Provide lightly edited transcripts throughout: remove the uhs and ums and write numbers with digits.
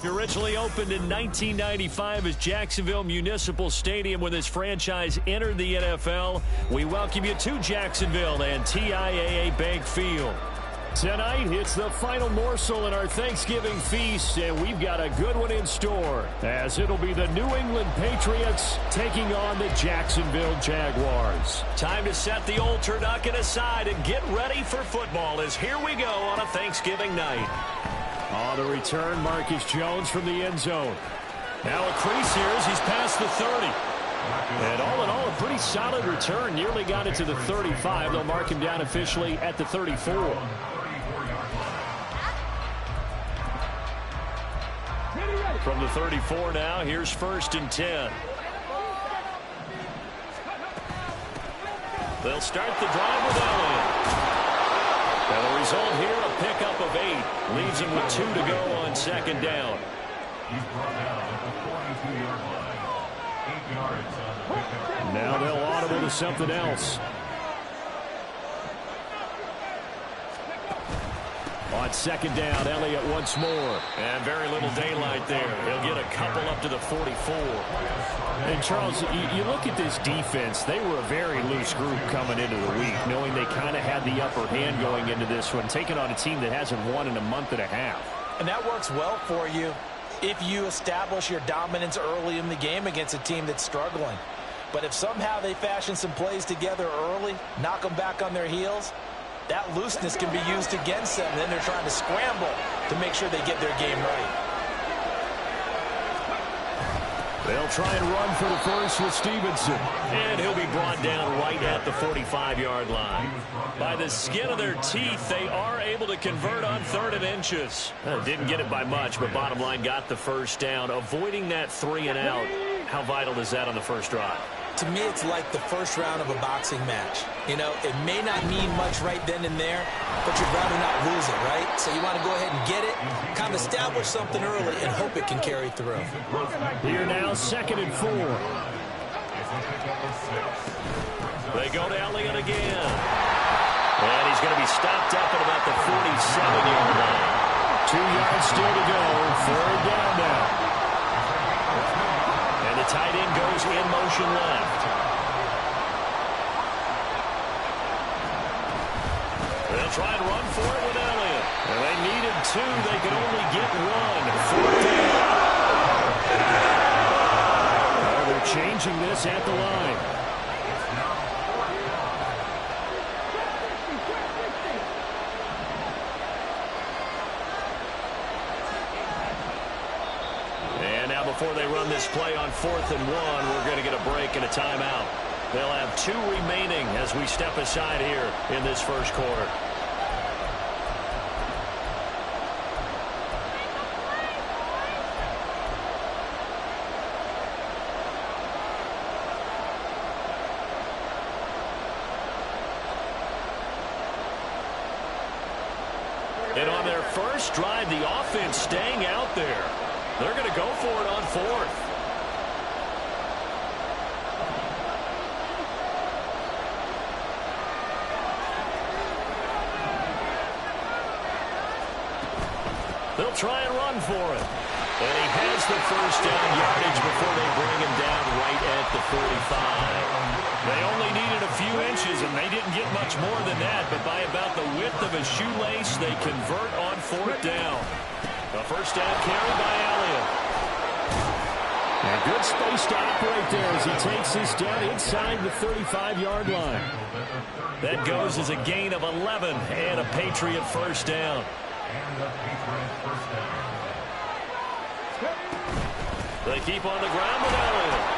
Originally opened in 1995 as Jacksonville Municipal Stadium when this franchise entered the NFL. We welcome you to Jacksonville and TIAA Bank Field. Tonight, it's the final morsel in our Thanksgiving feast, and we've got a good one in store, as it'll be the New England Patriots taking on the Jacksonville Jaguars. Time to set the old turducken aside and get ready for football, as here we go on a Thanksgiving night. On the return, Marcus Jones from the end zone. Now a crease here as he's past the 30. And all in all, a pretty solid return. Nearly got it to the 35. They'll mark him down officially at the 34. From the 34 now, here's 1st and 10. They'll start the drive with Elliott. And the result here, a pickup of 8. Leaves him with 2 to go on 2nd down. He's brought down at the 42-yard line. 8 yards on the pickup. Now they'll audible to something else. On 2nd down, Elliott once more. And very little daylight there. He'll get a couple up to the 44. And, Charles, you look at this defense. They were a very loose group coming into the week, knowing they kind of had the upper hand going into this one, taking on a team that hasn't won in a month and a half. And that works well for you if you establish your dominance early in the game against a team that's struggling. But if somehow they fashion some plays together early, knock them back on their heels, that looseness can be used against them. Then they're trying to scramble to make sure they get their game right. They'll try and run for the first with Stevenson. And he'll be brought down right at the 45-yard line. By the skin of their teeth, they are able to convert on 3rd and inches. Didn't get it by much, but bottom line got the first down. Avoiding that 3 and out. How vital is that on the first drive? To me, it's like the first round of a boxing match. You know, it may not mean much right then and there, but you'd rather not lose it, right? So you want to go ahead and get it, kind of establish something early, and hope it can carry through. Here now, 2nd and 4. They go to Elliott again. And he's going to be stopped up at about the 47-yard line. 2 yards still to go. 3rd down now. The tight end goes in motion left. They'll try and run for it with Elliott. And they needed 2. They could only get 1. 4th down. Oh, they're changing this at the line. Before they run this play on 4th and 1, we're going to get a break and a timeout. They'll have 2 remaining as we step aside here in this first quarter. And on their first drive, the offense staying out there. They're going to go for it on 4th. They'll try and run for it. And he has the first down yardage before they bring him down right at the 45. They only needed a few inches, and they didn't get much more than that. But by about the width of a shoelace, they convert on 4th down. A first down carry by Elliott. And good space to operate there as he takes this down inside the 35-yard line. That goes as a gain of 11 and a Patriot first down. They keep on the ground with Elliott.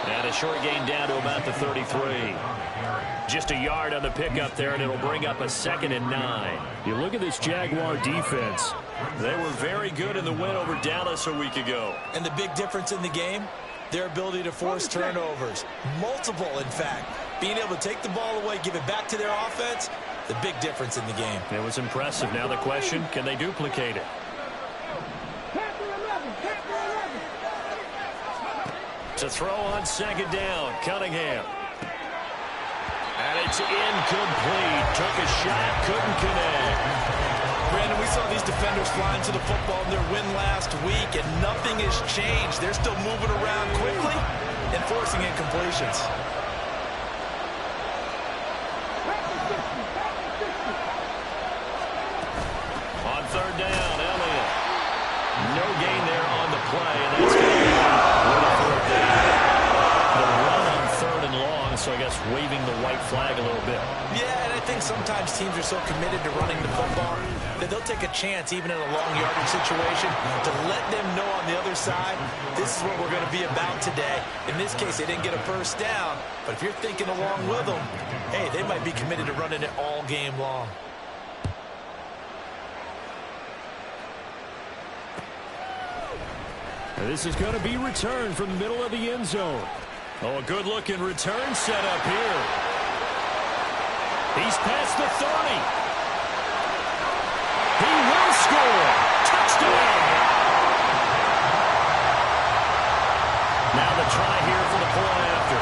And a short gain down to about the 33. Just a yard on the pickup there, and it'll bring up a 2nd and 9. You look at this Jaguar defense. They were very good in the win over Dallas a week ago. And the big difference in the game, their ability to force turnovers. Multiple, in fact. Being able to take the ball away, give it back to their offense, the big difference in the game. It was impressive. Now the question, can they duplicate it? To throw on 2nd down, Cunningham. And it's incomplete. Took a shot, couldn't connect. Brandon, we saw these defenders flying to the football in their win last week, and nothing has changed. They're still moving around quickly and forcing incompletions. On third down, Elliott. No gain there on the play, and that's going to be the run on third and long, so I guess waving the white flag a little bit. Yeah, and I think sometimes teams are so committed to running the football that they'll take a chance, even in a long yardage situation, to let them know on the other side, this is what we're going to be about today. In this case, they didn't get a first down, but if you're thinking along with them, hey, they might be committed to running it all game long. This is going to be returned from the middle of the end zone. Oh, a good-looking return set up here. He's past the 30. He will score. Touchdown. Now the try here for the point after.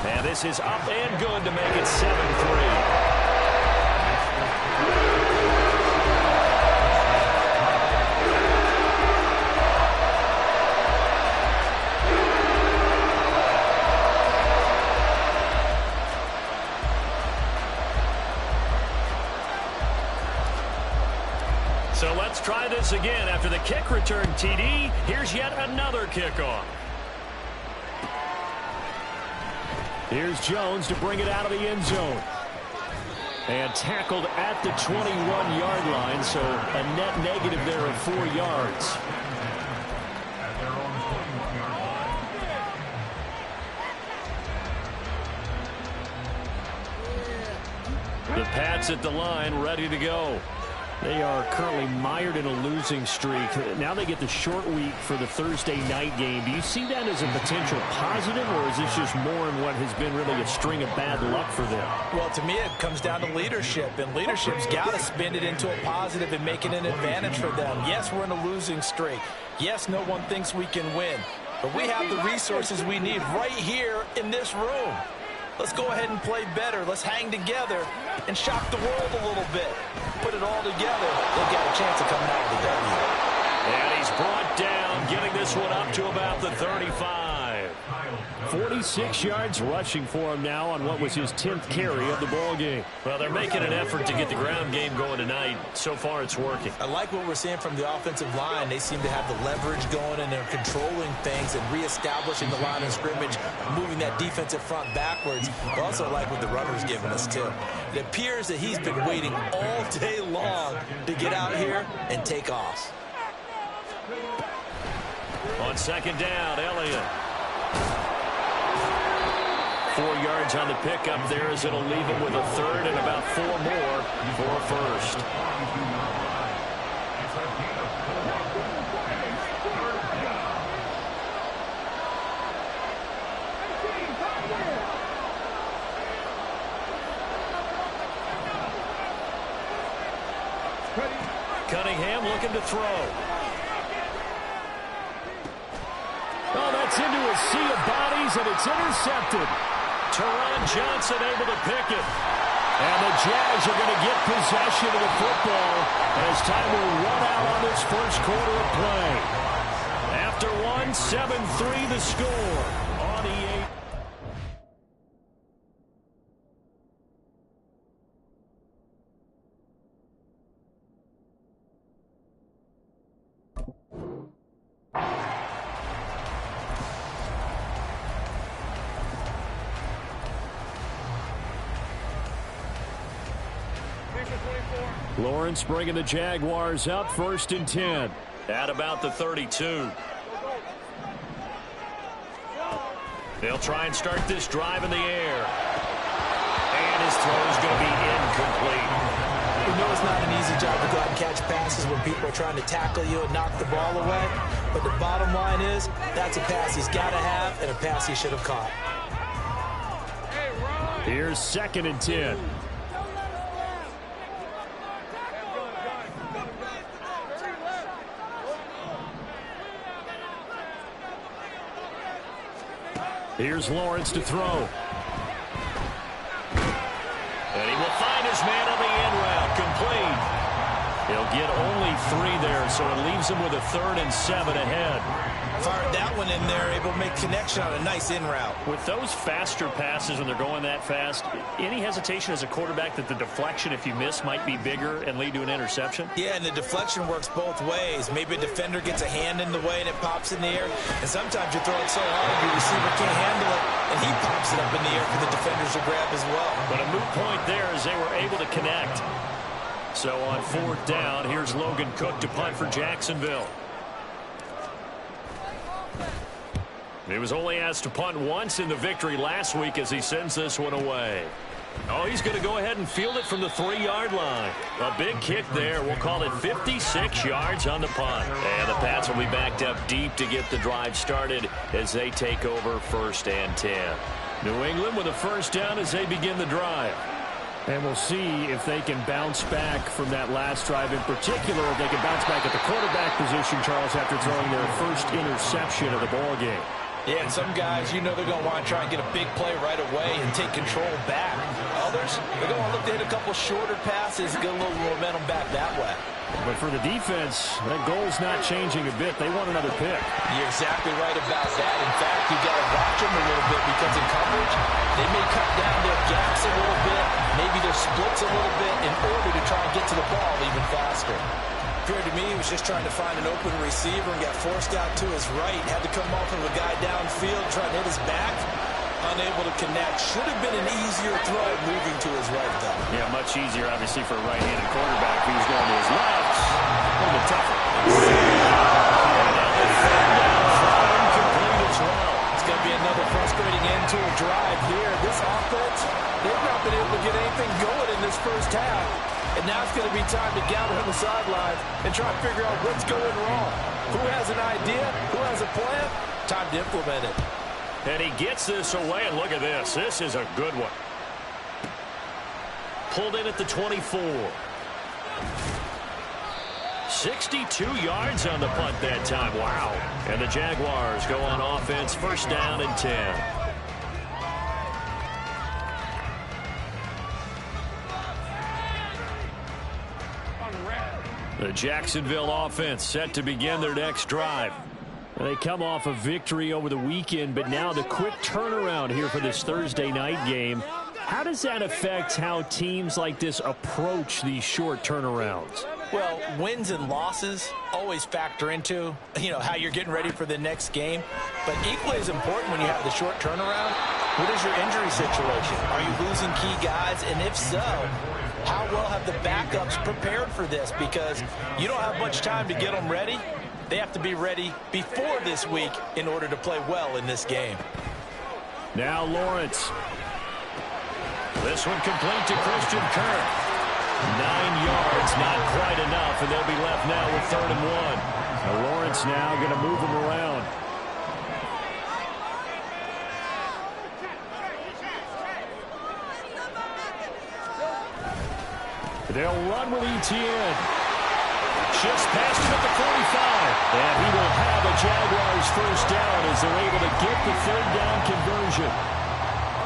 And this is up and good to make it 7-3. So let's try this again. After the kick return TD, here's yet another kickoff. Here's Jones to bring it out of the end zone. And tackled at the 21-yard line, so a net negative there of 4 yards. At their own 21-yard line. The Pats at the line, ready to go. They are currently mired in a losing streak. Now they get the short week for the Thursday night game. Do you see that as a potential positive, or is this just more in what has been really a string of bad luck for them? Well, to me, it comes down to leadership, and leadership's got to spin it into a positive and make it an advantage for them. Yes, we're in a losing streak. Yes, no one thinks we can win, but we have the resources we need right here in this room. Let's go ahead and play better. Let's hang together and shock the world a little bit. Put it all together. They've got a chance of coming out with the W. And he's brought down, getting this one up to about the 35. 46 yards rushing for him now on what was his 10th carry of the ball game. Well, they're making an effort to get the ground game going tonight. So far, it's working. I like what we're seeing from the offensive line. They seem to have the leverage going, and they're controlling things and reestablishing the line of scrimmage, moving that defensive front backwards. I also like what the runner's giving us, too. It appears that he's been waiting all day long to get out here and take off. On second down, Elliott. 4 yards on the pickup there as it'll leave him with a third and about 4 more for a first. Cunningham looking to throw. Oh, that's into a sea of bodies, and it's intercepted. Teron Johnson able to pick it. And the Jags are going to get possession of the football as time will run out on this first quarter of play. After one, 7-3 the score on EA. Lawrence bringing the Jaguars up, 1st and 10. At about the 32. They'll try and start this drive in the air. And his throw is going to be incomplete. You know it's not an easy job to go out and catch passes when people are trying to tackle you and knock the ball away. But the bottom line is, that's a pass he's got to have and a pass he should have caught. Here's 2nd and 10. Here's Lawrence to throw. First man on the in route, complete. He'll get only 3 there, so it leaves him with a 3rd and 7 ahead. Fired that one in there, able to make connection on a nice in route. With those faster passes when they're going that fast, any hesitation as a quarterback that the deflection, if you miss, might be bigger and lead to an interception? Yeah, and the deflection works both ways. Maybe a defender gets a hand in the way and it pops in the air. And sometimes you throw it so hard your receiver can't handle it, and he pops it up in the air for the defenders to grab as well. But a moot point there as they were able to connect. So on 4th down, here's Logan Cook to punt for Jacksonville. He was only asked to punt once in the victory last week as he sends this one away. Oh, he's going to go ahead and field it from the 3-yard line. A big kick there. We'll call it 56 yards on the punt. And the Pats will be backed up deep to get the drive started as they take over 1st and 10. New England with a 1st down as they begin the drive. And we'll see if they can bounce back from that last drive in particular, if they can bounce back at the quarterback position, Charles, after throwing their first interception of the ballgame. Yeah, and some guys, you know they're going to want to try and get a big play right away and take control back. Others, they're going to look to hit a couple shorter passes and get a little momentum back that way. But for the defense, that goal's not changing a bit. They want another pick. You're exactly right about that. In fact, you've got to watch them a little bit because in coverage, they may cut down their gaps a little bit, maybe their splits a little bit in order to try and get to the ball even faster. Appeared to me he was just trying to find an open receiver and got forced out to his right. Had to come off of a guy downfield, trying to hit his back. Unable to connect. Should have been an easier throw moving to his right, though. Yeah, much easier, obviously, for a right-handed quarterback who's going to his left. A little bit tougher. It's going to be another frustrating end to a drive here. This offense, they've not been able to get anything going in this first half. And now it's going to be time to gather on the sidelines and try to figure out what's going wrong. Who has an idea? Who has a plan? Time to implement it. And he gets this away, and look at this. This is a good one. Pulled in at the 24. 62 yards on the punt that time. Wow. And the Jaguars go on offense, 1st down and 10. The Jacksonville offense set to begin their next drive. They come off a victory over the weekend, but now the quick turnaround here for this Thursday night game. How does that affect how teams like this approach these short turnarounds? Well, wins and losses always factor into, how you're getting ready for the next game. But equally as important when you have the short turnaround, what is your injury situation? Are you losing key guys? And if so, how well have the backups prepared for this? Because you don't have much time to get them ready. They have to be ready before this week in order to play well in this game. Now Lawrence. This one complete to Christian Kirk. 9 yards, not quite enough, and they'll be left now with 3rd and 1. Now Lawrence now going to move him around. They'll run with Etienne. Shifts past him at the 45. And he will have a Jaguars 1st down as they're able to get the 3rd down conversion.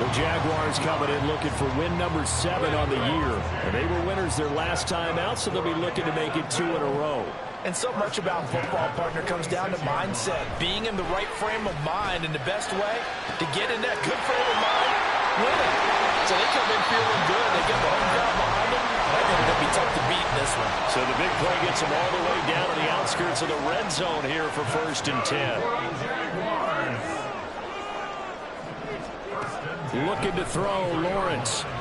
The Jaguars coming in looking for win number 7 on the year. And they were winners their last time out, so they'll be looking to make it 2 in a row. And so much about football, partner, comes down to mindset. Being in the right frame of mind, and the best way to get in that good frame of mind, winning. So they come in feeling good. They get the home ground behind them. They're going to be tough to beat in this one. So the big play gets them all the way down to the outskirts of the red zone here for 1st and 10. Looking to throw, Lawrence. And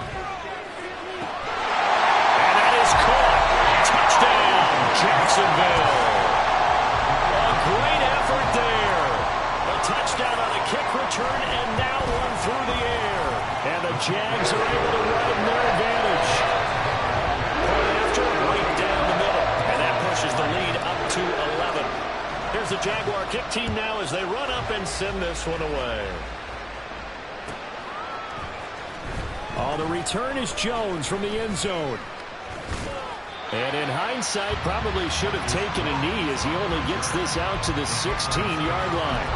that is caught. Touchdown, Jacksonville. A great effort there. A touchdown on a kick return, and now one through the air. And the Jags are able to widen their advantage. Right after, right down the middle. And that pushes the lead up to 11. Here's the Jaguar kick team now as they run up and send this one away. Oh, the return is Jones from the end zone. And in hindsight, probably should have taken a knee as he only gets this out to the 16-yard line.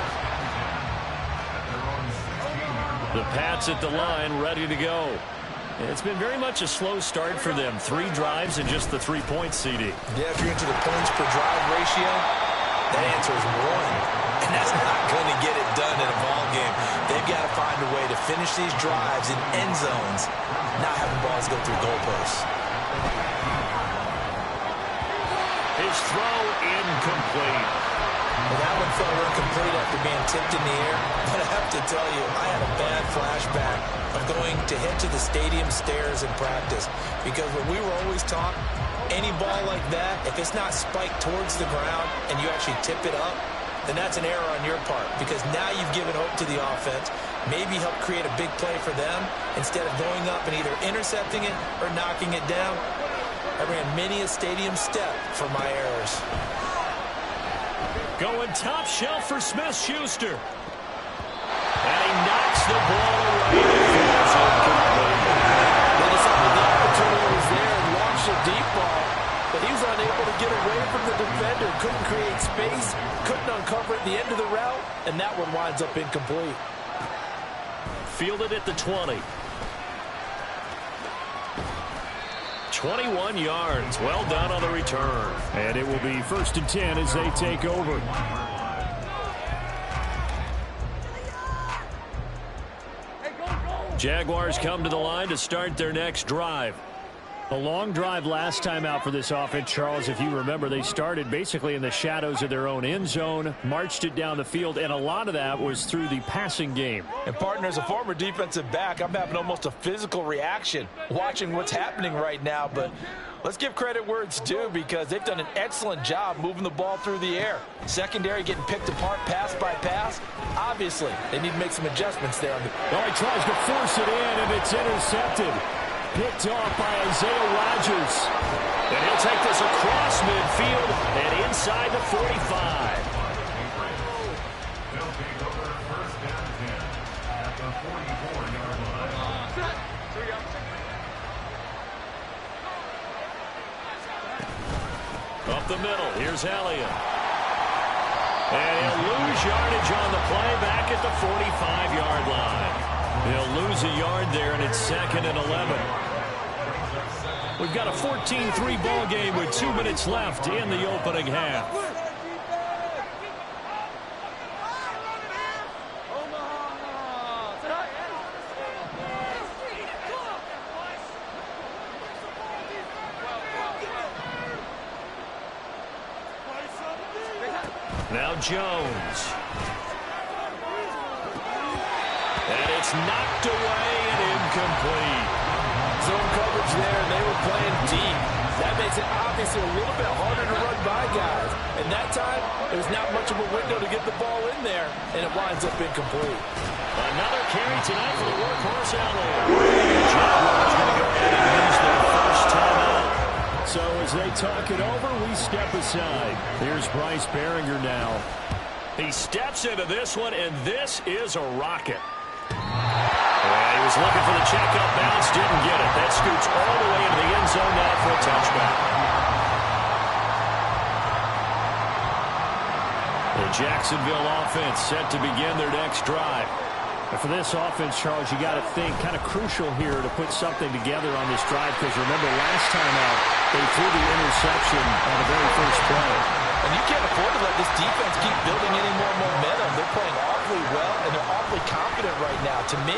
The Pats at the line, ready to go. It's been very much a slow start for them. 3 drives and just the 3 points, CD. Yeah, if you're into the points per drive ratio, that answer is 1. And that's not going to get it done in a ball game. They've got to find a way to finish these drives in end zones, not having balls go through goalposts. His throw incomplete. Well, that one fell incomplete after being tipped in the air. But I have to tell you, I had a bad flashback of going to head to the stadium stairs in practice. Because when we were always taught, any ball like that, if it's not spiked towards the ground and you actually tip it up, then that's an error on your part. Because now you've given hope to the offense, maybe help create a big play for them, instead of going up and either intercepting it or knocking it down. I ran many a stadium step for my errors. Going top shelf for Smith-Schuster. And he knocks the ball away. They decided the opportunity was there and launched a deep ball, but he was unable to get away from the defender. Couldn't create space, couldn't uncover at the end of the route, and that one winds up incomplete. Fielded at the 20. 21 yards. Well done on the return. And it will be 1st and 10 as they take over. Jaguars come to the line to start their next drive. A long drive last time out for this offense, Charles. If you remember, they started basically in the shadows of their own end zone, marched it down the field, and a lot of that was through the passing game. And, partner, as a former defensive back, I'm having almost a physical reaction watching what's happening right now. But let's give credit where it's due, because they've done an excellent job moving the ball through the air. Secondary getting picked apart pass by pass. Obviously, they need to make some adjustments there. Oh, he tries to force it in, and it's intercepted. Picked off by Isaiah Rodgers. And he'll take this across midfield and inside the 45. They'll take over 1st and 10 at the 44-yard line. Up the middle, here's Elliott. And he'll lose yardage on the play back at the 45-yard line. He'll lose a yard there, and it's 2nd and 11. We've got a 14-3 ball game with 2 minutes left in the opening half. Now Jones. And it's knocked away and incomplete. Zone coverage there, and they were playing deep. That makes it obviously a little bit harder to run by guys. And that time, it was not much of a window to get the ball in there, and it winds up incomplete. Another carry tonight for the workhorse Elliott. Jaguars going to go ahead and use their first timeout. So as they talk it over, we step aside. Here's Bryce Baringer now. He steps into this one, and this is a rocket. And he was looking for the checkup bounce, didn't get it. That scoots all the way into the end zone now for a touchback. The Jacksonville offense set to begin their next drive. And for this offense, Charles, you got to think kind of crucial here to put something together on this drive, because remember last time out, they threw the interception on the very first play. And you can't afford to let this defense keep building any more momentum. They're playing awfully well, and they're awfully confident right now. To me,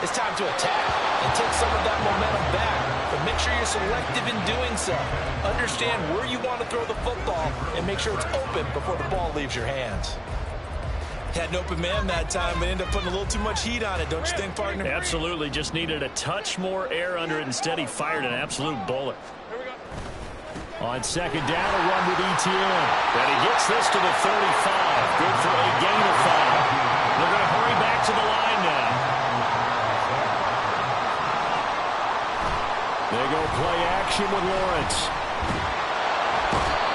it's time to attack and take some of that momentum back. But make sure you're selective in doing so. Understand where you want to throw the football and make sure it's open before the ball leaves your hands. Had an open man that time, but ended up putting a little too much heat on it, don't you think, partner? Absolutely. Just needed a touch more air under it. Instead, he fired an absolute bullet. On 2nd down, a run with Etienne. And he gets this to the 35. Good for a gain of 5. They're going to hurry back to the line now. They go play action with Lawrence.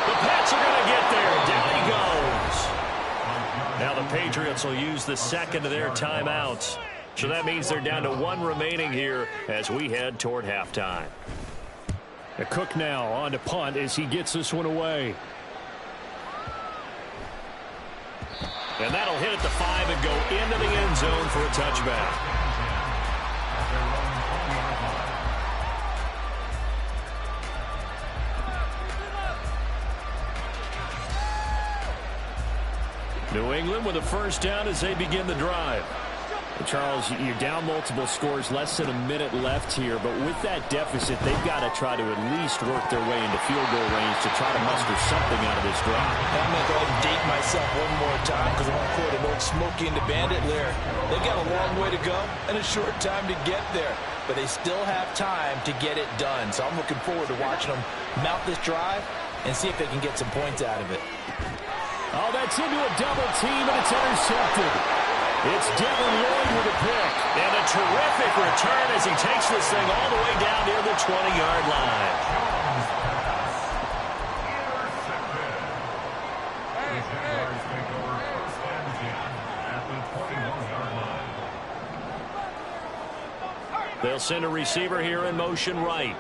The Pats are going to get there. Down he goes. Now the Patriots will use the 2nd of their timeouts. So that means they're down to 1 remaining here as we head toward halftime. Cook now on to punt as he gets this one away. And that'll hit at the 5 and go into the end zone for a touchback. New England with a first down as they begin the drive. Charles, you're down multiple scores, less than a minute left here, but with that deficit, they've got to try to at least work their way into field goal range to try to muster something out of this drive. I'm going to go ahead and date myself one more time because I want to quote an old Smokey and the Bandit lyric. They've got a long way to go and a short time to get there, but they still have time to get it done. So I'm looking forward to watching them mount this drive and see if they can get some points out of it. Oh, that's into a double team, and it's intercepted. It's Devin Lloyd with a pick. And a terrific return as he takes this thing all the way down near the 20-yard line. They'll send a receiver here in motion right.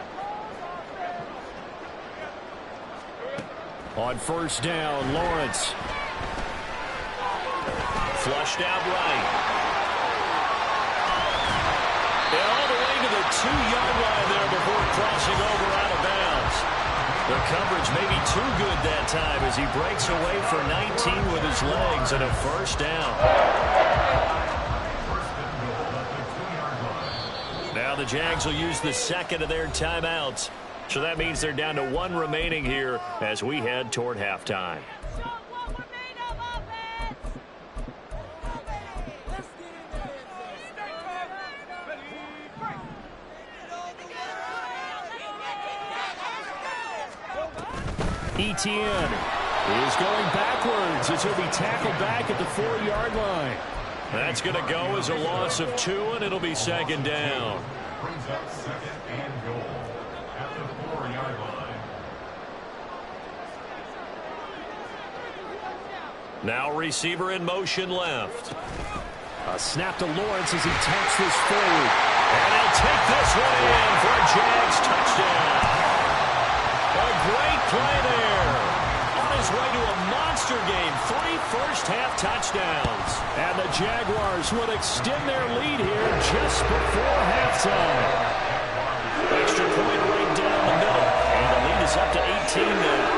On first down, Lawrence. Flushed out right. And all the way to the 2-yard line there before crossing over out of bounds. The coverage may be too good that time as he breaks away for 19 with his legs and a first down. Now the Jags will use the second of their timeouts. So that means they're down to 1 remaining here as we head toward halftime. Etienne is going backwards as he'll be tackled back at the 4-yard line. That's going to go as a loss of 2, and it'll be second down. Brings up second and goal at the 4-yard line. Now receiver in motion left. A snap to Lawrence as he taps this forward. And he'll take this one in for a Jags touchdown. A great play there. On his way to a monster game. 3 first-half touchdowns. And the Jaguars will extend their lead here just before halftime. Extra point right down the middle. And the lead is up to 18 now.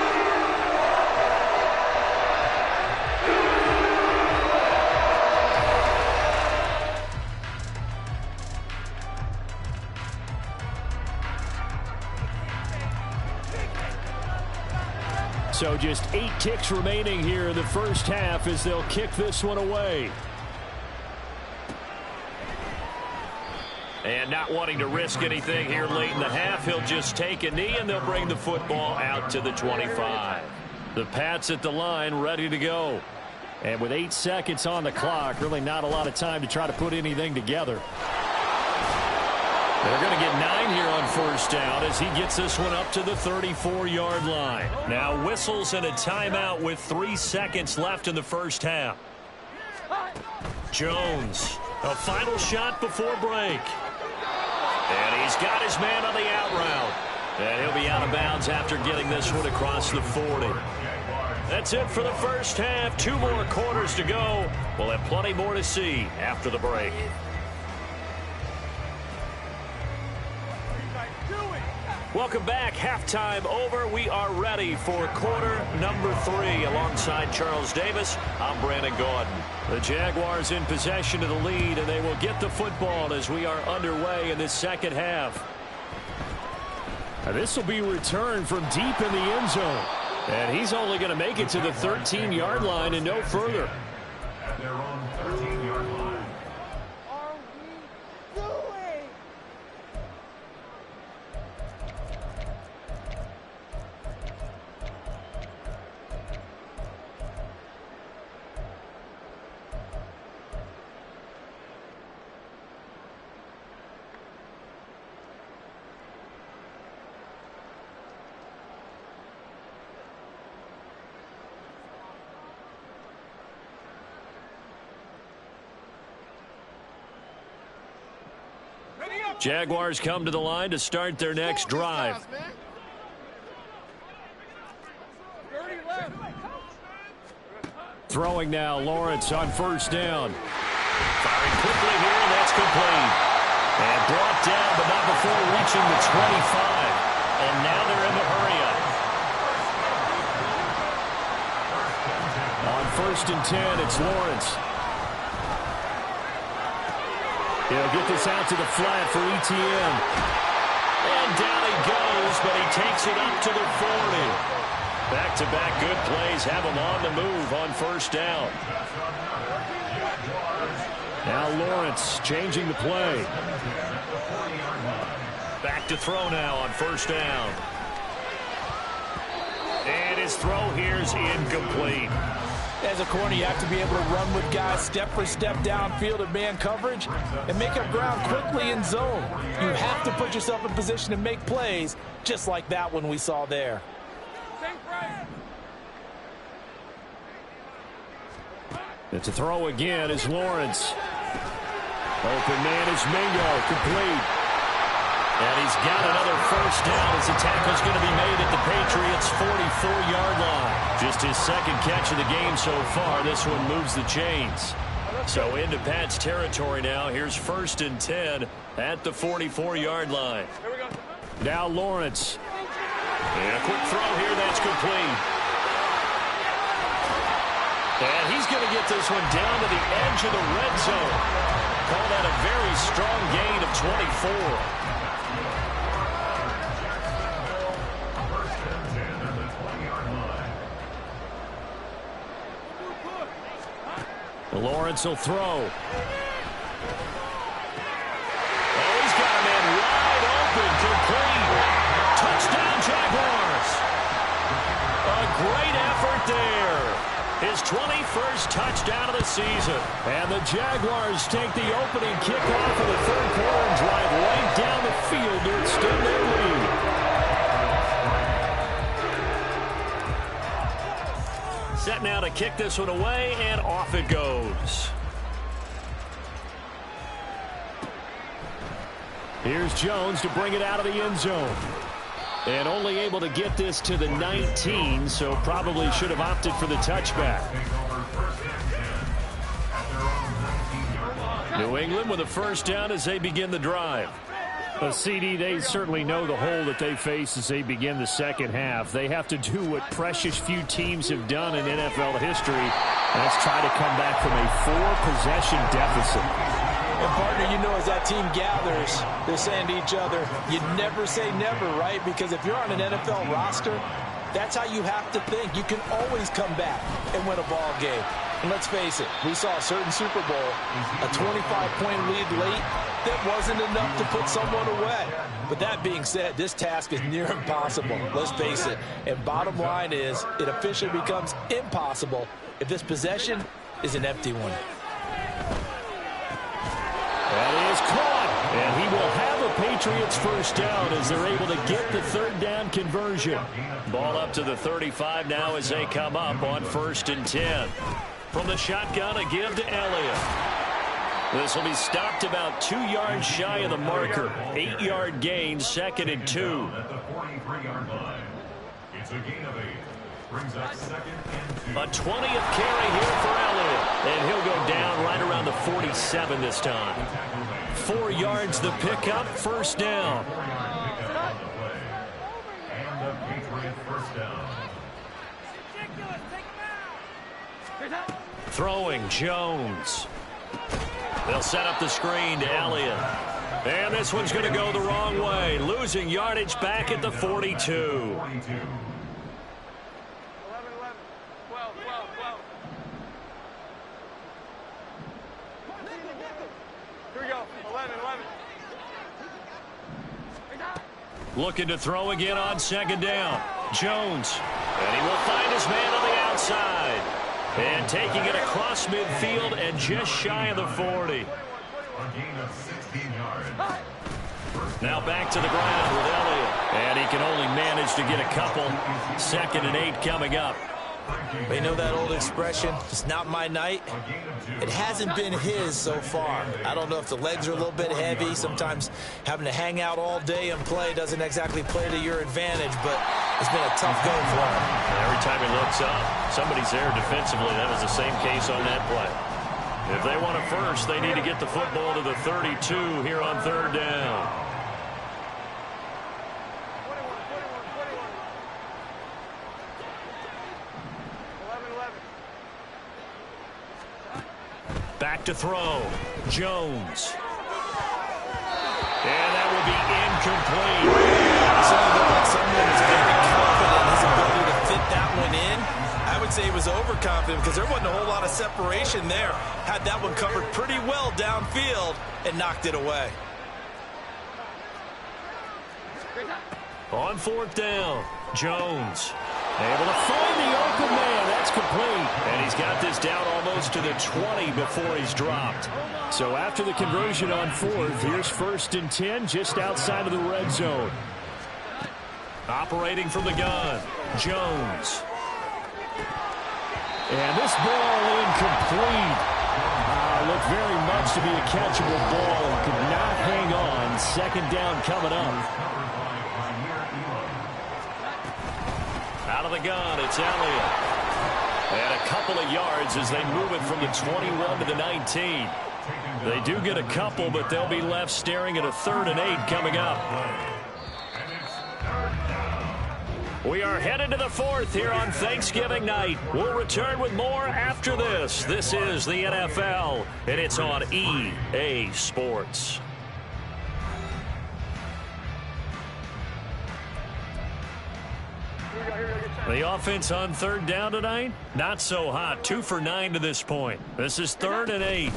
So just 8 kicks remaining here in the first half as they'll kick this one away. And not wanting to risk anything here late in the half, he'll just take a knee and they'll bring the football out to the 25. The Pats at the line ready to go. And with 8 seconds on the clock, really not a lot of time to try to put anything together. They're going to get 9 here on first down as he gets this one up to the 34-yard line. Now whistles and a timeout with 3 seconds left in the first half. Jones, a final shot before break. And he's got his man on the out route. And he'll be out of bounds after getting this one across the 40. That's it for the first half. 2 more quarters to go. We'll have plenty more to see after the break. Welcome back. Halftime over. We are ready for quarter number 3. Alongside Charles Davis, I'm Brandon Gaudin. The Jaguars in possession of the lead, and they will get the football as we are underway in this second half. Now this will be returned from deep in the end zone. And he's only going to make it to the 13-yard line and no further. At their own 13-yard line. Jaguars come to the line to start their next drive. Throwing now, Lawrence on first down. Firing quickly here, and that's complete. And brought down, but not before reaching the 25. And now they're in the hurry-up. On first and 10. It's Lawrence. He'll get this out to the flat for ETN. And down he goes, but he takes it up to the 40. Back-to-back good plays have him on the move on first down. Now Lawrence changing the play. Back to throw now on first down. And his throw here is incomplete. As a corner, you have to be able to run with guys step for step downfield in man coverage and make up ground quickly in zone. You have to put yourself in position to make plays just like that one we saw there. It's a throw again is Lawrence. Open man is Mingo, complete. And he's got another first down as the tackle's going to be made at the Patriots' 44-yard line. Just his second catch of the game so far. This one moves the chains. So into Pat's territory now. Here's first and 10 at the 44-yard line. Now Lawrence. And a quick throw here that's complete. And he's going to get this one down to the edge of the red zone. Call that a very strong gain of 24. Lawrence will throw. Oh, he's got a man wide open, complete. Touchdown, Jaguars. A great effort there. His 21st touchdown of the season. And the Jaguars take the opening kickoff of the third quarter and drive right down the field to extend their lead. Set now to kick this one away, and off it goes. Here's Jones to bring it out of the end zone. And only able to get this to the 19, so probably should have opted for the touchback. New England with a first down as they begin the drive. CD, they certainly know the hole that they face as they begin the second half. They have to do what precious few teams have done in NFL history. Let's try to come back from a 4-possession deficit. And partner, you know, as that team gathers, they're saying to each other, you never say never, right? Because if you're on an NFL roster, that's how you have to think. You can always come back and win a ball game. And let's face it, we saw a certain Super Bowl, a 25-point lead late, that wasn't enough to put someone away. But that being said, this task is near impossible. Let's face it. And bottom line is, it officially becomes impossible if this possession is an empty one. That is caught. And he will have a Patriots first down as they're able to get the third down conversion. Ball up to the 35 now as they come up on first and 10. From the shotgun, a give to Elliott. This will be stopped about 2 yards shy of the marker. 8-yard gain, second and 2. At the 43-yard line. It's a gain of 8. Brings up second and 2. A 20th carry here for Elliott. And he'll go down right around the 47 this time. 4 yards the pickup, first down. And the Patriot first down. Throwing, Jones. They'll set up the screen to Elliott. And this one's going to go the wrong way. Losing yardage back at the 42. 42. 11, 12, 12. Here we go. 11. Looking to throw again on second down. Jones. And he will find his man on the outside. And taking it across midfield and just shy of the 40. A gain of 16 yards. Now back to the ground with Elliott. And he can only manage to get a couple. Second and 8 coming up. They know that old expression, it's not my night. It hasn't been his so far. I don't know if the legs are a little bit heavy. Sometimes having to hang out all day and play doesn't exactly play to your advantage, but it's been a tough go for him. Every time he looks up, somebody's there defensively. That was the same case on that play. If they want it first, they need to get the football to the 32 here on third down. back to throw. Jones. And that will be incomplete. Sounded like someone was very confident in his ability to fit that one in. I would say he was overconfident because there wasn't a whole lot of separation there. Had that one covered pretty well downfield and knocked it away. On fourth down, Jones able to find the open man. That's complete. And he's got this down almost to the 20 before he's dropped. So after the conversion on fourth, here's 1st and 10 just outside of the red zone. Operating from the gun, Jones. And this ball incomplete. Looked very much to be a catchable ball and could not hang on. 2nd down coming up. Out of the gun, it's Elliott. And a couple of yards as they move it from the 21 to the 19. They do get a couple, but they'll be left staring at a 3rd and 8 coming up. We are headed to the 4th here on Thanksgiving night. We'll return with more after this. This is the NFL, and it's on EA Sports. The offense on 3rd down tonight, not so hot. 2 for 9 to this point. This is 3rd and 8.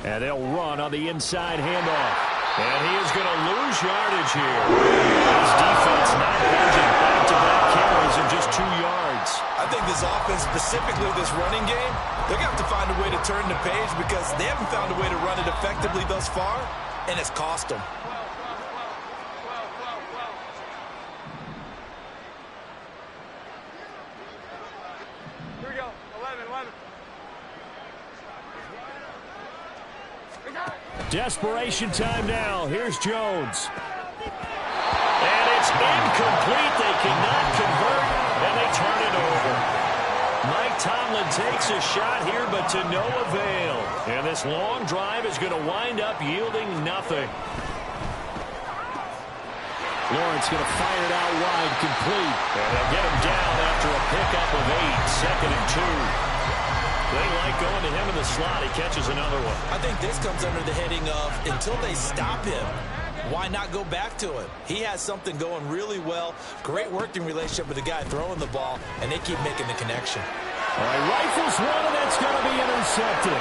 And they'll run on the inside handoff. And he is going to lose yardage here. His defense not hedging. Back-to-back carries of just 2 yards. I think this offense, specifically this running game, they're going to have to find a way to turn the page because they haven't found a way to run it effectively thus far, and it's cost them. Desperation time now. Here's Jones. And it's incomplete. They cannot convert, and they turn it over. Mike Tomlin takes a shot here, but to no avail. And this long drive is going to wind up yielding nothing. Lawrence going to fire it out wide, complete. And they'll get him down after a pickup of 8, 2nd and 2. They like going to him in the slot. He catches another one. I think this comes under the heading of until they stop him, why not go back to it? He has something going really well. Great working relationship with the guy throwing the ball, and they keep making the connection. All right, rifles one, and that's going to be intercepted.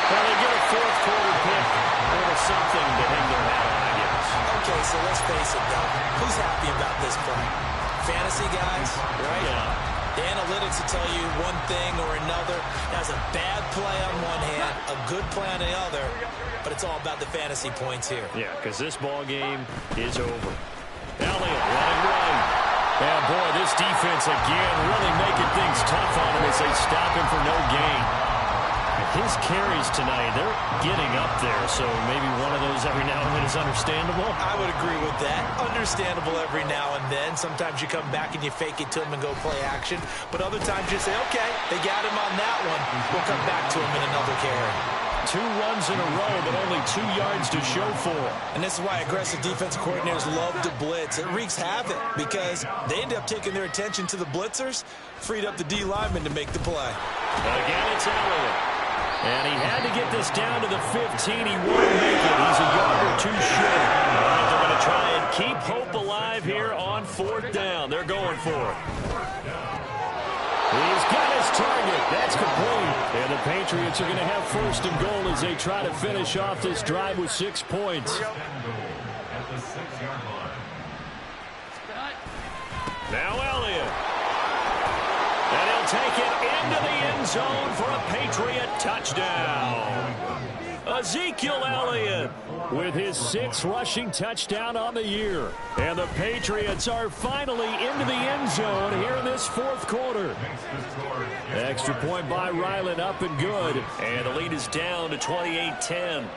Well, they get a 4th quarter pick. A little something to hang their hat on, I guess. Okay, so let's face it, though. Who's happy about this play? Fantasy guys, right? Yeah. The analytics will tell you one thing or another. That's a bad play on one hand, a good play on the other, but it's all about the fantasy points here. Yeah, because this ball game is over. Elliott running right. And, boy, this defense again really making things tough on him as they stop him for no gain. His carries tonight, they're getting up there, so maybe one of those every now and then is understandable. I would agree with that. Understandable every now and then. Sometimes you come back and you fake it to him and go play action. But other times you say, okay, they got him on that one. We'll come back to him in another carry. 2 runs in a row, but only 2 yards to show for it. And this is why aggressive defensive coordinators love to blitz. It wreaks havoc because they end up taking their attention to the blitzers, freed up the D lineman to make the play. Again, it's Elliott. And he had to get this down to the 15. He won't make it. He's a yard or 2 short. All right, they're going to try and keep hope alive here on 4th down. They're going for it. He's got his target. That's complete. And the Patriots are going to have 1st and goal as they try to finish off this drive with 6 points. At the 6-yard line. Now Elliott. And he'll take it into the end zone for a Patriot touchdown. Ezekiel Elliott with his 6th rushing touchdown on the year. And the Patriots are finally into the end zone here in this 4th quarter. Extra point by Ryland, up and good. And the lead is down to 28-10.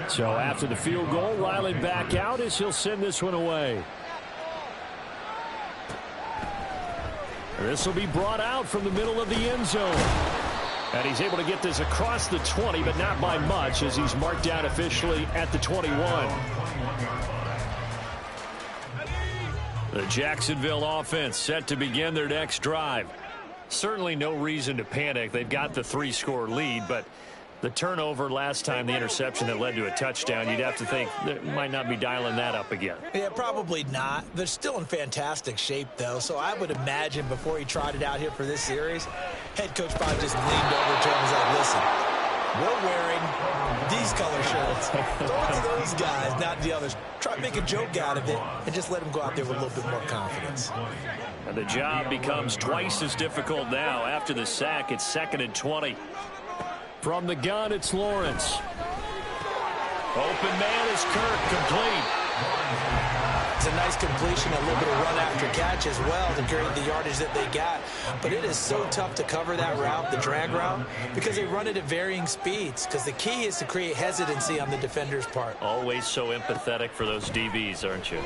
So after the field goal, Ryland back out as he'll send this one away. This will be brought out from the middle of the end zone. And he's able to get this across the 20, but not by much as he's marked down officially at the 21. The Jacksonville offense set to begin their next drive. Certainly no reason to panic. They've got the 3-score lead, but the turnover last time, the interception that led to a touchdown, you'd have to think they might not be dialing that up again. Yeah, probably not. They're still in fantastic shape, though, so I would imagine before he tried it out here for this series, head coach probably just leaned over to him and was like, listen, we're wearing these color shirts. Throw it to those guys, not the others. Try to make a joke out of it and just let them go out there with a little bit more confidence. And the job becomes twice as difficult now. After the sack, it's 2nd and 20. From the gun, it's Lawrence. Open man is Kirk, complete. It's a nice completion, a little bit of run after catch as well to create the yardage that they got. But it is so tough to cover that route, the drag route, because they run it at varying speeds. Because the key is to create hesitancy on the defender's part. Always so empathetic for those DBs, aren't you?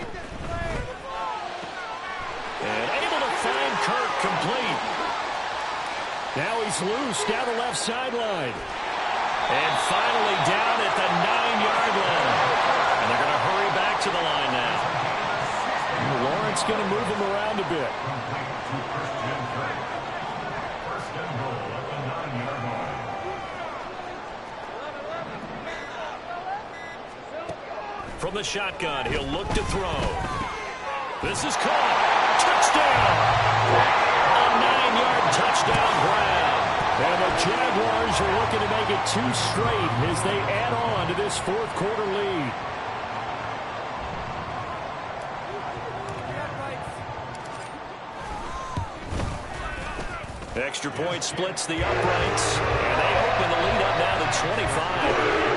And able to find Kirk, complete. Now he's loose down the left sideline. And finally down at the 9-yard line. And they're going to hurry back to the line now. And Lawrence going to move him around a bit. First and goal at the 9-yard line. From the shotgun, he'll look to throw. This is caught. Touchdown! A 9-yard touchdown grab. And the Jaguars are looking to make it 2 straight as they add on to this 4th quarter lead. Extra point splits the uprights, and they open the lead up now to 25.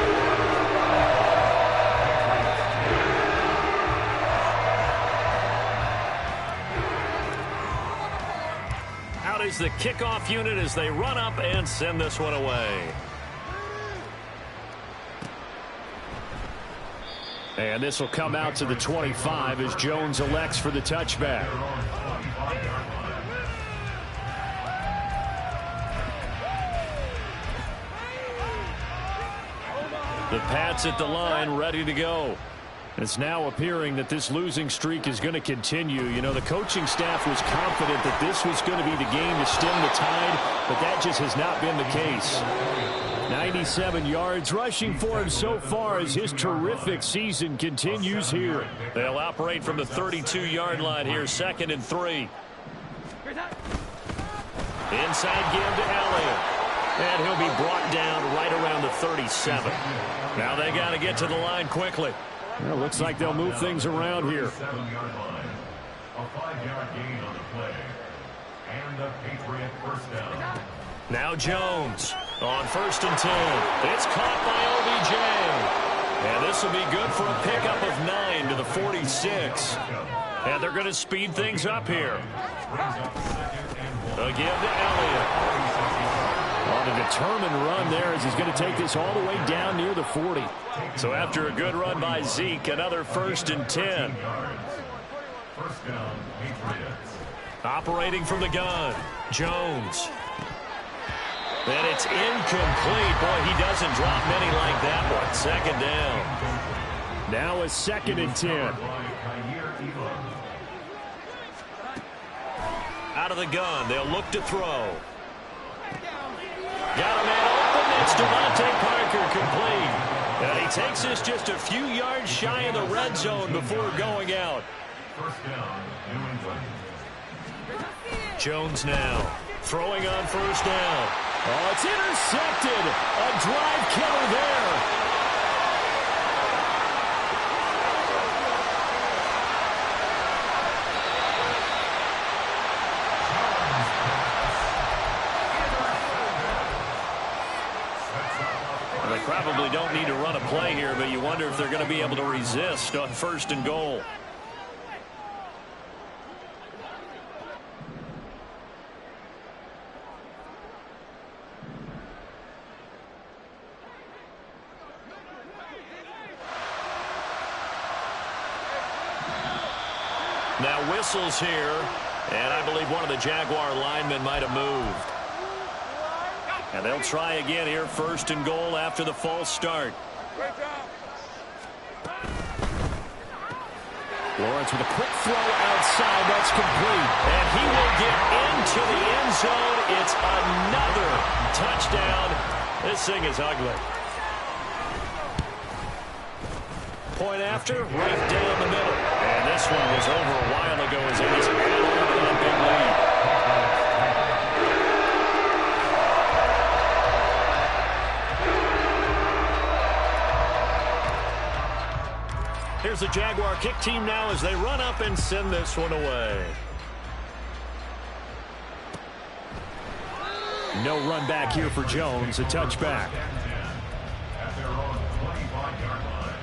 Is the kickoff unit as they run up and send this one away. And this will come out to the 25 as Jones elects for the touchback. The Pats at the line, ready to go. It's now appearing that this losing streak is going to continue. You know, the coaching staff was confident that this was going to be the game to stem the tide, but that just has not been the case. 97 yards rushing for him so far as his terrific season continues here. They'll operate from the 32-yard line here, 2nd and 3. Inside give to Elliott. And he'll be brought down right around the 37. Now they got to get to the line quickly. Well, looks like they'll move things around here. 7-yard line. A 5-yard gain on the play. And the Patriot first down. Now Jones on 1st and 10. It's caught by OBJ. And this will be good for a pickup of 9 to the 46. And they're going to speed things up here. A give to Elliott. On a determined run there as he's going to take this all the way down near the 40. So after a good run by Zeke, another 1st and 10. First down, Patriots. Operating from the gun, Jones. And it's incomplete. Boy, he doesn't drop many like that one. 2nd down. Now a 2nd and 10. Out of the gun, they'll look to throw. Got a man open. It's Devontae Parker, complete. And he takes this just a few yards shy of the red zone before going out. First down, New England. Jones now throwing on 1st down. Oh, it's intercepted. A drive killer there. They probably don't need to run a play here, but you wonder if they're going to be able to resist on 1st and goal. Now whistles here, and I believe one of the Jaguar linemen might have moved. And they'll try again here, 1st and goal after the false start. Lawrence with a quick throw outside. That's complete. And he will get into the end zone. It's another touchdown. This thing is ugly. Point after, right down the middle. And this one was over a while ago as it was added on to that big lead. Here's the Jaguar kick team now as they run up and send this one away. No run back here for Jones, a touchback. At their own 25-yard line.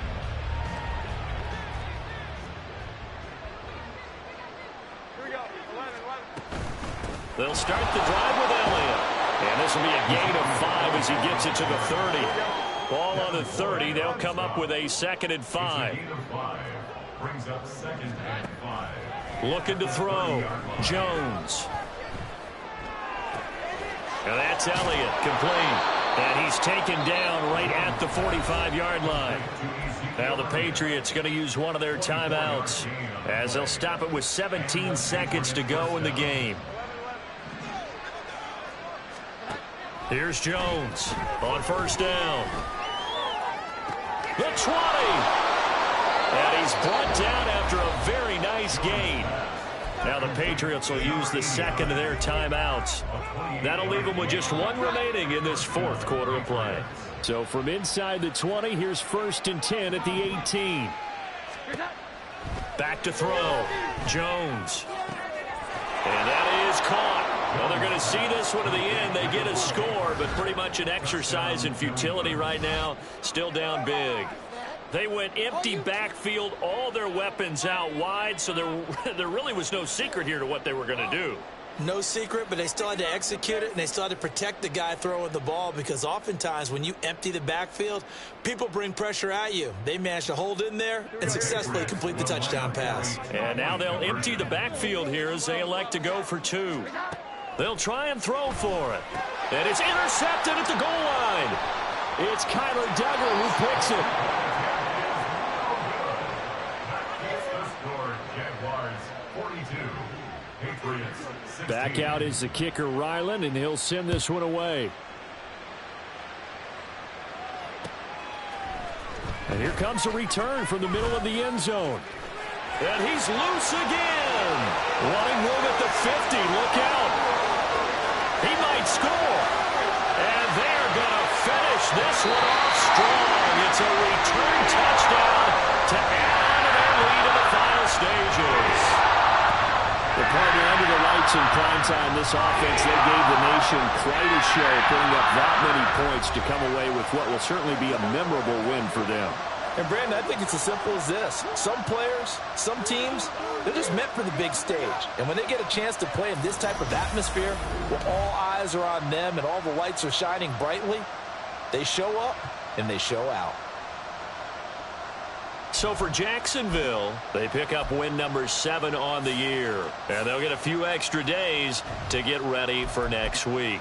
Here we go. 11. They'll start the drive with Elliott. And this will be a gain of 5 as he gets it to the 30. Ball on the 30. They'll come up with a 2nd and 5. Gain of 5 brings up 2nd and 5. Looking to throw. Jones. And that's Elliott, complete. And he's taken down right at the 45-yard line. Now the Patriots going to use one of their timeouts as they'll stop it with 17 seconds to go in the game. Here's Jones on 1st down. The 20. And he's brought down after a very nice gain. Now the Patriots will use the 2nd of their timeouts. That'll leave them with just 1 remaining in this 4th quarter of play. So from inside the 20, here's 1st and 10 at the 18. Back to throw. Jones. And that is caught. Well, they're going to see this one to the end. They get a score, but pretty much an exercise in futility right now. Still down big. They went empty backfield, all their weapons out wide, so there really was no secret here to what they were going to do. No secret, but they still had to execute it, and they still had to protect the guy throwing the ball because oftentimes when you empty the backfield, people bring pressure at you. They managed to hold in there and successfully complete the touchdown pass. And now they'll empty the backfield here as they elect to go for 2. They'll try and throw for it. And it's intercepted at the goal line. It's Kyler Duggar who picks it. Back out is the kicker, Ryland, and he'll send this one away. And here comes a return from the middle of the end zone. And he's loose again. Running room at the 50. Look out. He might score. And they're going to finish this one off strong. It's a return touchdown to add on to their lead in the final stages. The partner under the lights in prime time, this offense, they gave the nation quite a show, putting up that many points to come away with what will certainly be a memorable win for them. And, Brandon, I think it's as simple as this. Some players, some teams, they're just meant for the big stage. And when they get a chance to play in this type of atmosphere, where all eyes are on them and all the lights are shining brightly, they show up and they show out. So for Jacksonville, they pick up win number 7 on the year. And they'll get a few extra days to get ready for next week.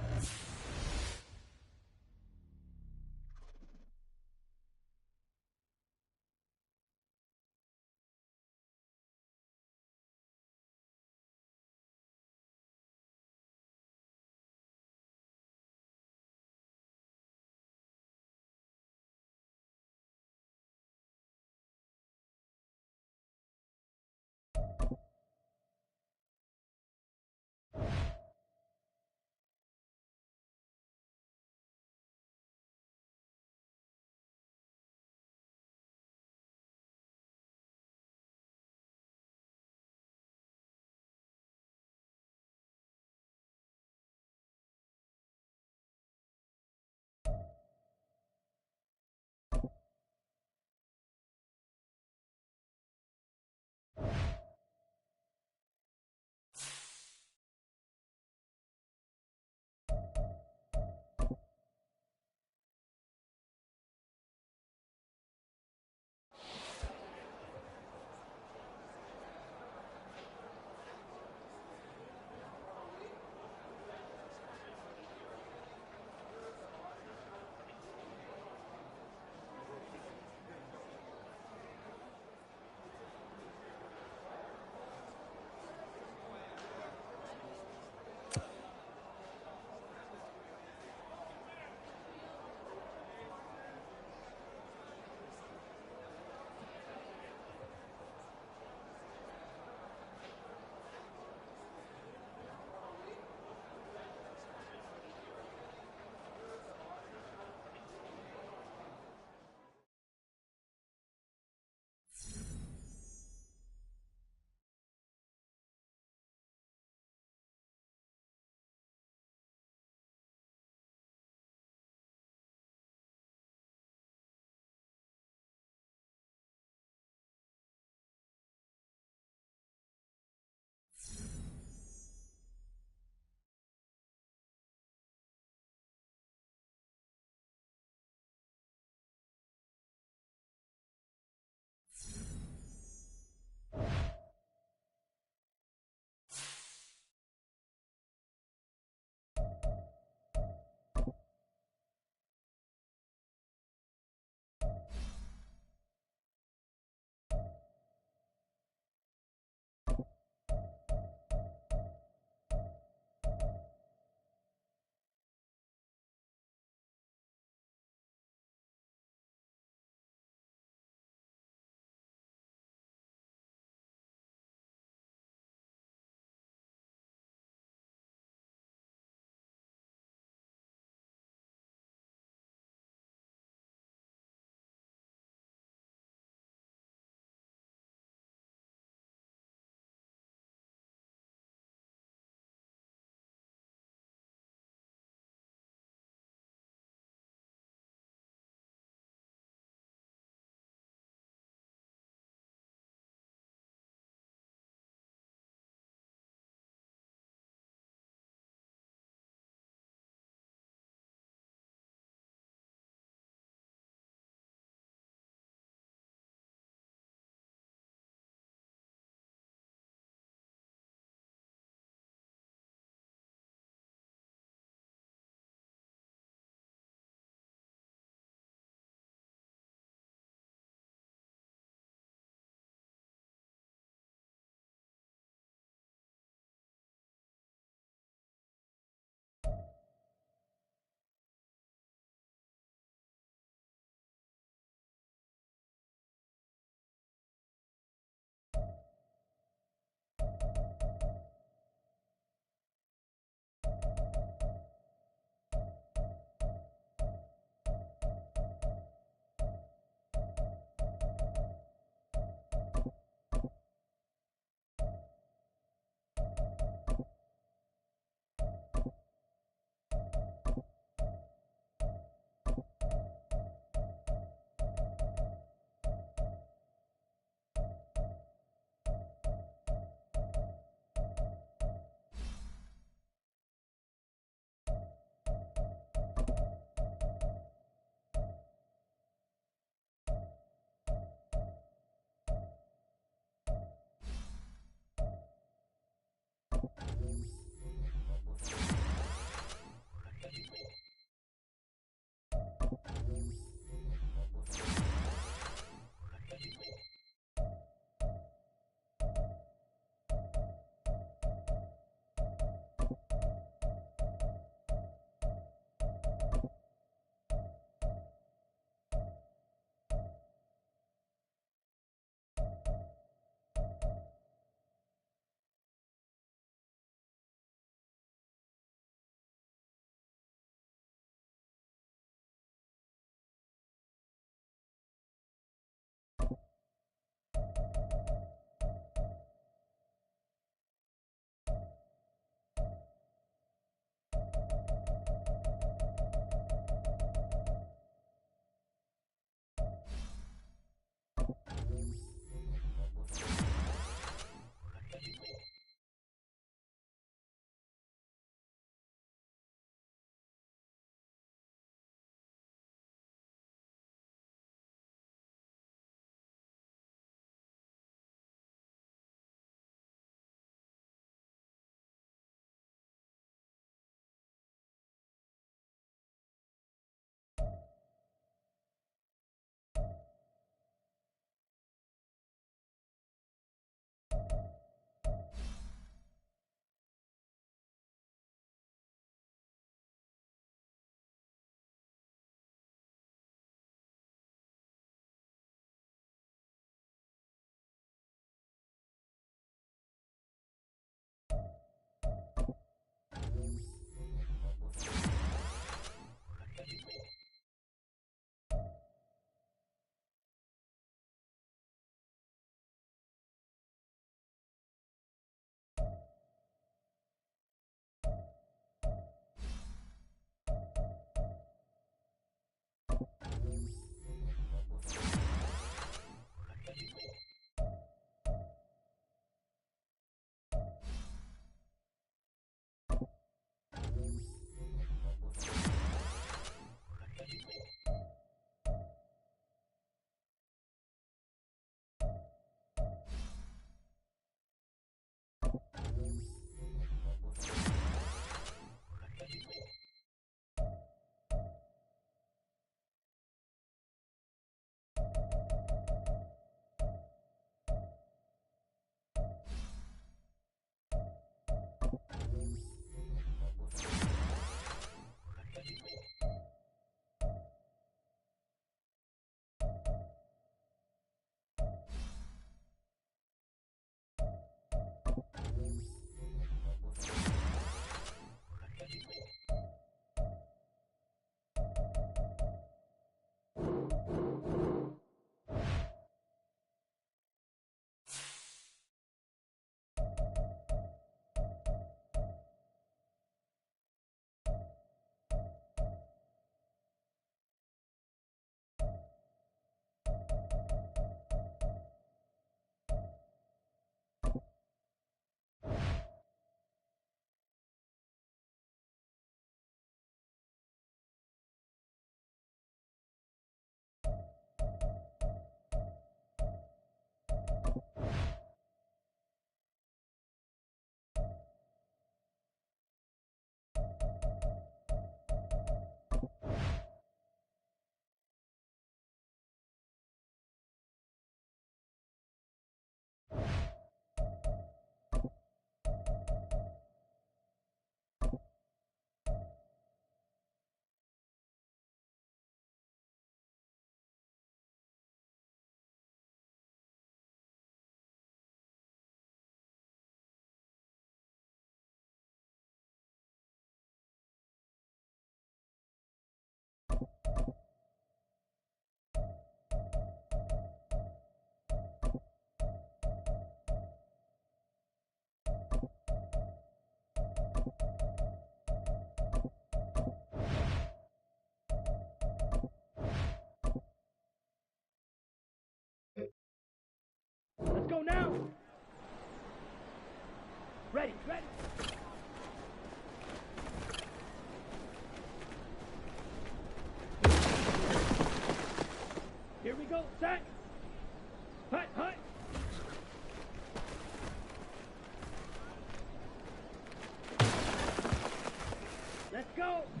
Let's go.